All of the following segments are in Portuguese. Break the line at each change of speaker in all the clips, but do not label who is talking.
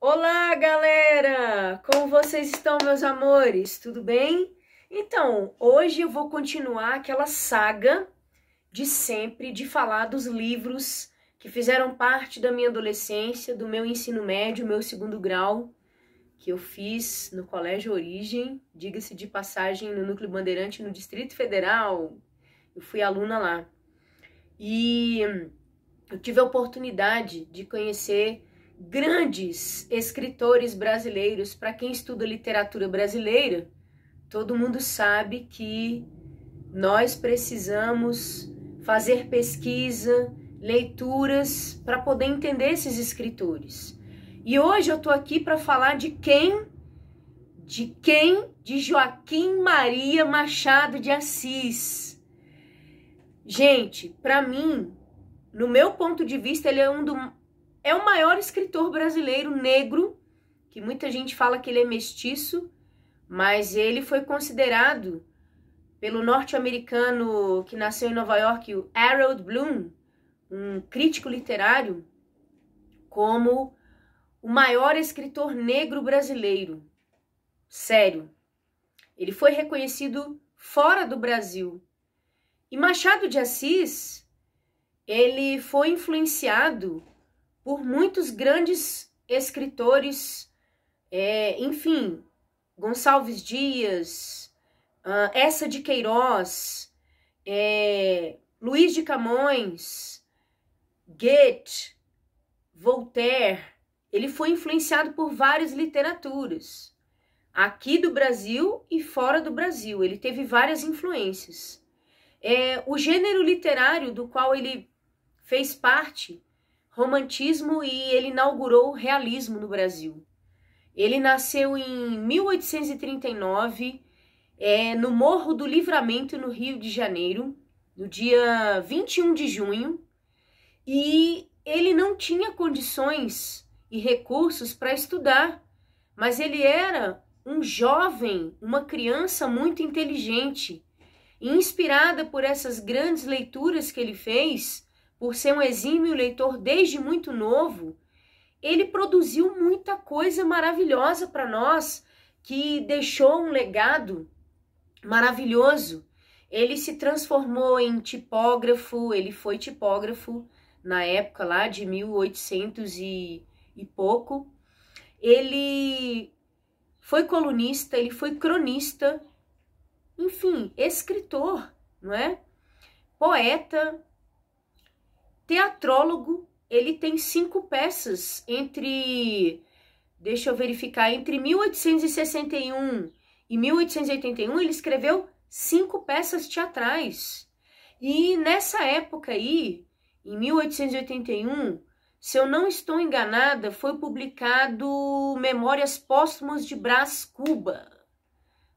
Olá, galera! Como vocês estão, meus amores? Tudo bem? Então, hoje eu vou continuar aquela saga de sempre de falar dos livros que fizeram parte da minha adolescência, do meu ensino médio, meu segundo grau, que eu fiz no Colégio Origem, diga-se de passagem, no Núcleo Bandeirante, no Distrito Federal. Eu fui aluna lá. E eu tive a oportunidade de conhecer grandes escritores brasileiros. Para quem estuda literatura brasileira, todo mundo sabe que nós precisamos fazer pesquisa, leituras para poder entender esses escritores. E hoje eu tô aqui para falar de quem? De Joaquim Maria Machado de Assis. Gente, para mim, no meu ponto de vista, ele é o maior escritor brasileiro negro, que muita gente fala que ele é mestiço, mas ele foi considerado pelo norte-americano que nasceu em Nova York, o Harold Bloom, um crítico literário, como o maior escritor negro brasileiro. Sério. Ele foi reconhecido fora do Brasil. E Machado de Assis, ele foi influenciado por muitos grandes escritores, enfim, Gonçalves Dias, Eça de Queiroz, Luís de Camões, Goethe, Voltaire. Ele foi influenciado por várias literaturas, aqui do Brasil e fora do Brasil. Ele teve várias influências. O gênero literário do qual ele fez parte, romantismo, e ele inaugurou o realismo no Brasil. Ele nasceu em 1839, no Morro do Livramento, no Rio de Janeiro, no dia 21 de junho, e ele não tinha condições e recursos para estudar, mas ele era um jovem, uma criança muito inteligente, e inspirada por essas grandes leituras que ele fez, por ser um exímio leitor desde muito novo, ele produziu muita coisa maravilhosa para nós, que deixou um legado maravilhoso. Ele se transformou em tipógrafo, ele foi tipógrafo na época lá de 1800 e pouco. Ele foi colunista, ele foi cronista, enfim, escritor, não é? Poeta, teatrólogo. Ele tem 5 peças deixa eu verificar, entre 1861 e 1881, ele escreveu 5 peças teatrais. E nessa época aí, em 1881, se eu não estou enganada, foi publicado Memórias Póstumas de Brás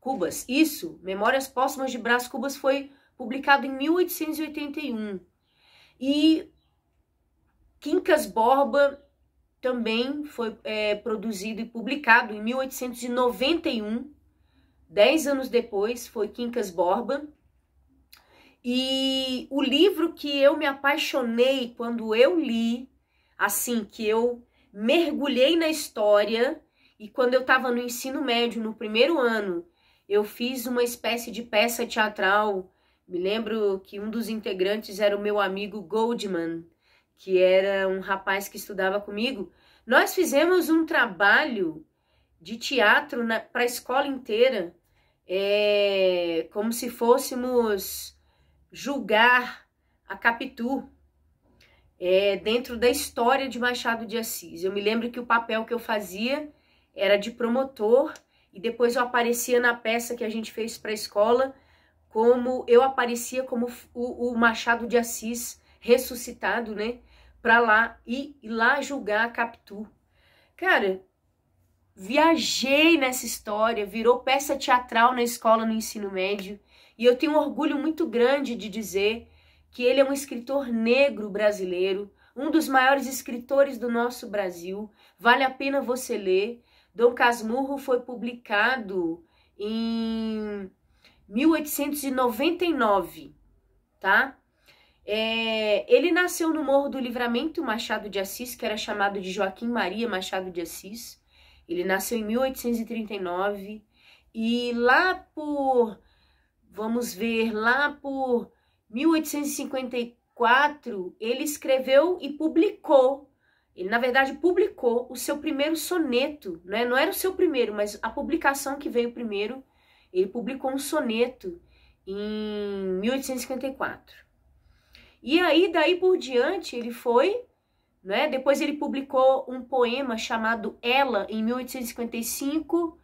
Cubas. Isso, Memórias Póstumas de Brás Cubas foi publicado em 1881. E Quincas Borba também foi produzido e publicado em 1891. 10 anos depois foi Quincas Borba. E o livro que eu me apaixonei quando eu li, assim, que eu mergulhei na história, e quando eu estava no ensino médio, no primeiro ano, eu fiz uma espécie de peça teatral. Me lembro que um dos integrantes era o meu amigo Goldman, que era um rapaz que estudava comigo. Nós fizemos um trabalho de teatro para a escola inteira, como se fôssemos julgar a Capitu, dentro da história de Machado de Assis. Eu me lembro que o papel que eu fazia era de promotor, e depois eu aparecia na peça que a gente fez para a escola, como eu aparecia como o Machado de Assis ressuscitado, né? Para ir lá julgar a Capitu. Cara, viajei nessa história, virou peça teatral na escola, no ensino médio, e eu tenho um orgulho muito grande de dizer que ele é um escritor negro brasileiro, um dos maiores escritores do nosso Brasil. Vale a pena você ler. Dom Casmurro foi publicado em 1899, tá? Ele nasceu no Morro do Livramento, Machado de Assis, que era chamado de Joaquim Maria Machado de Assis. Ele nasceu em 1839 e lá por, vamos ver, lá por 1854, ele escreveu e publicou. Ele, na verdade, publicou o seu primeiro soneto, né? Não era o seu primeiro, mas a publicação que veio primeiro. Ele publicou um soneto em 1854. E aí, daí por diante, ele foi, né? Depois ele publicou um poema chamado Ela, em 1855.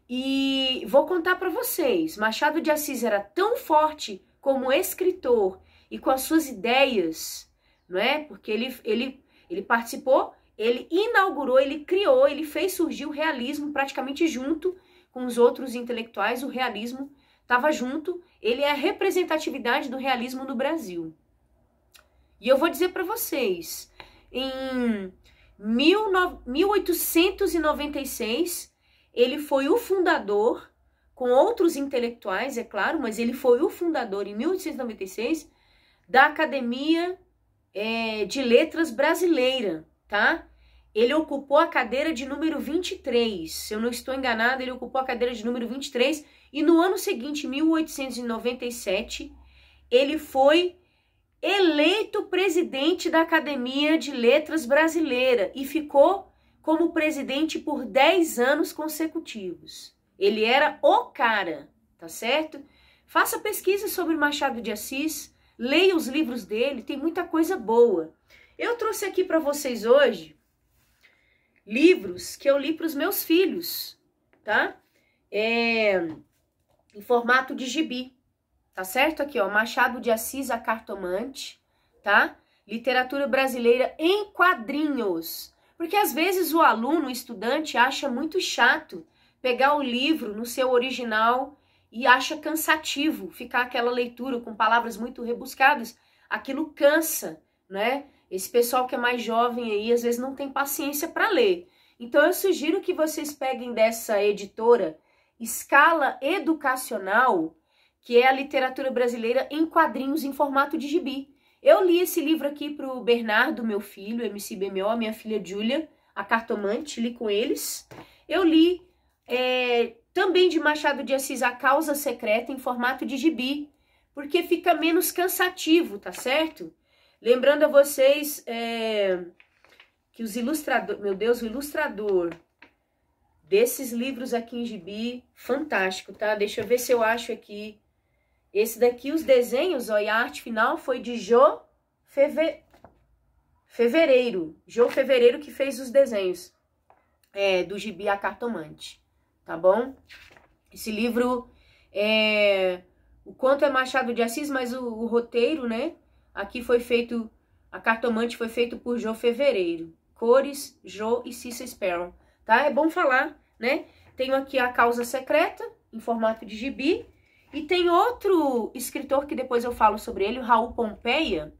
E vou contar para vocês, Machado de Assis era tão forte como escritor e com as suas ideias, não é? Porque ele participou, ele inaugurou, ele criou, ele fez surgir o realismo praticamente junto com os outros intelectuais. O realismo estava junto, ele é a representatividade do realismo no Brasil. E eu vou dizer para vocês, em 1896, ele foi o fundador, com outros intelectuais, é claro, mas ele foi o fundador, em 1896, da Academia de Letras Brasileira, tá? Ele ocupou a cadeira de número 23, se eu não estou enganada, ele ocupou a cadeira de número 23, e no ano seguinte, 1897, ele foi eleito presidente da Academia de Letras Brasileira e ficou como presidente por 10 anos consecutivos. Ele era o cara, tá certo? Faça pesquisa sobre Machado de Assis, leia os livros dele, tem muita coisa boa. Eu trouxe aqui para vocês hoje livros que eu li para os meus filhos, tá? Em formato de gibi. Tá certo? Aqui, ó, Machado de Assis, A Cartomante, tá? Literatura brasileira em quadrinhos. Porque às vezes o aluno, o estudante, acha muito chato pegar o livro no seu original e acha cansativo ficar aquela leitura com palavras muito rebuscadas. Aquilo cansa, né? Esse pessoal que é mais jovem aí, às vezes não tem paciência para ler. Então eu sugiro que vocês peguem dessa editora Escala Educacional, que é a literatura brasileira em quadrinhos em formato de gibi. Eu li esse livro aqui pro Bernardo, meu filho, MC BMO, a minha filha Júlia, A Cartomante, li com eles. Eu li também de Machado de Assis, A Causa Secreta, em formato de gibi, porque fica menos cansativo, tá certo? Lembrando a vocês que os ilustradores, meu Deus, o ilustrador desses livros aqui em gibi, fantástico, tá? Deixa eu ver se eu acho aqui. Esse daqui, os desenhos, ó, e a arte final foi de Jô Fevereiro. Jô Fevereiro que fez os desenhos do gibi A Cartomante, tá bom? Esse livro, o conto é Machado de Assis, mas o roteiro, né? Aqui foi feito, A Cartomante foi feito por Jô Fevereiro. Cores, Jô e Cissa Sparrow, tá? É bom falar, né? Tenho aqui A Causa Secreta, em formato de gibi. E tem outro escritor que depois eu falo sobre ele, o Raul Pompeia,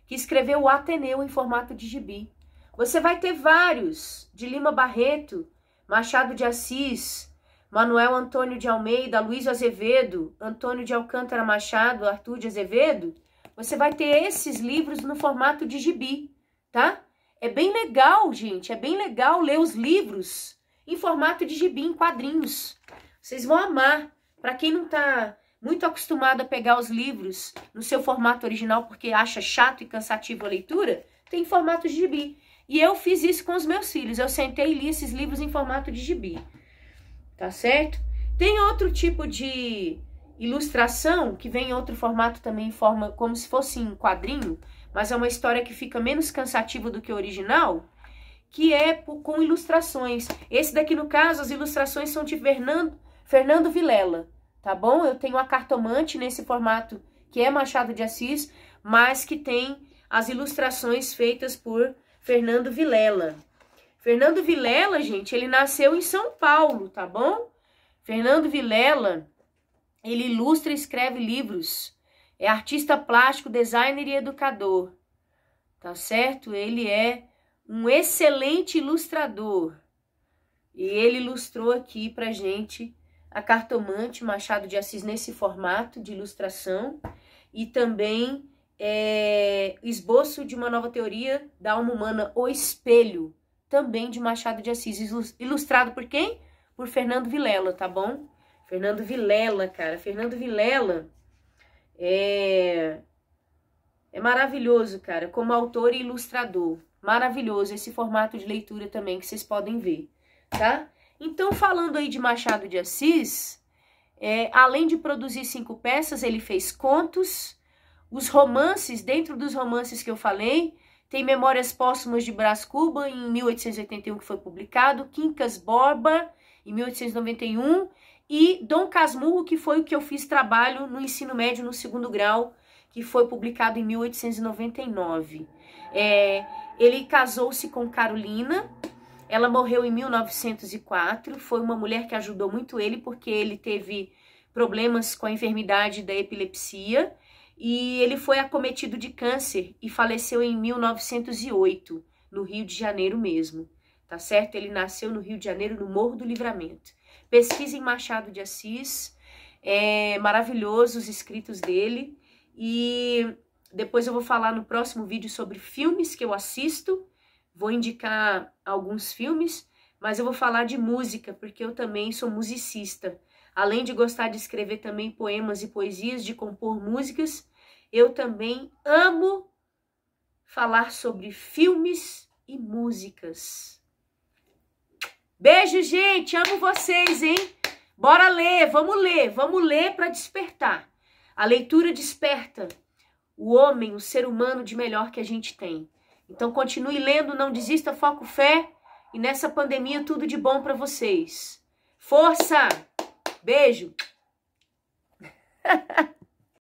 que escreveu o Ateneu em formato de gibi. Você vai ter vários, de Lima Barreto, Machado de Assis, Manuel Antônio de Almeida, Luiz Azevedo, Antônio de Alcântara Machado, Arthur de Azevedo. Você vai ter esses livros no formato de gibi, tá? É bem legal, gente, é bem legal ler os livros em formato de gibi, em quadrinhos. Vocês vão amar. Para quem não tá muito acostumado a pegar os livros no seu formato original porque acha chato e cansativo a leitura, tem formato de gibi. E eu fiz isso com os meus filhos. Eu sentei e li esses livros em formato de gibi. Tá certo? Tem outro tipo de ilustração que vem em outro formato também, em forma como se fosse em quadrinho, mas é uma história que fica menos cansativa do que o original, que é com ilustrações. Esse daqui, no caso, as ilustrações são de Fernando Vilela, tá bom? Eu tenho A Cartomante nesse formato que é Machado de Assis, mas que tem as ilustrações feitas por Fernando Vilela. Fernando Vilela, gente, ele nasceu em São Paulo, tá bom? Fernando Vilela, ele ilustra e escreve livros. É artista plástico, designer e educador, tá certo? Ele é um excelente ilustrador. E ele ilustrou aqui pra gente A Cartomante, Machado de Assis, nesse formato de ilustração. E também Esboço de uma Nova Teoria da Alma Humana, O Espelho, também de Machado de Assis, ilustrado por quem? Por Fernando Vilela, tá bom? Fernando Vilela, cara, Fernando Vilela é maravilhoso, cara, como autor e ilustrador, maravilhoso esse formato de leitura também que vocês podem ver, tá? Então, falando aí de Machado de Assis, além de produzir 5 peças, ele fez contos, os romances, dentro dos romances que eu falei, tem Memórias Póstumas de Brás Cuba, em 1881, que foi publicado, Quincas Borba, em 1891, e Dom Casmurro, que foi o que eu fiz trabalho no ensino médio no 2º grau, que foi publicado em 1899. Ele casou-se com Carolina, ela morreu em 1904, foi uma mulher que ajudou muito ele, porque ele teve problemas com a enfermidade da epilepsia, e ele foi acometido de câncer e faleceu em 1908, no Rio de Janeiro mesmo, tá certo? Ele nasceu no Rio de Janeiro, no Morro do Livramento. Pesquisem Machado de Assis, maravilhoso os escritos dele, e depois eu vou falar no próximo vídeo sobre filmes que eu assisto, vou indicar alguns filmes, mas eu vou falar de música, porque eu também sou musicista. Além de gostar de escrever também poemas e poesias, de compor músicas, eu também amo falar sobre filmes e músicas. Beijo, gente! Amo vocês, hein? Bora ler, vamos ler para despertar. A leitura desperta o homem, o ser humano de melhor que a gente tem. Então continue lendo, não desista, foco, fé. E nessa pandemia tudo de bom para vocês. Força! Beijo!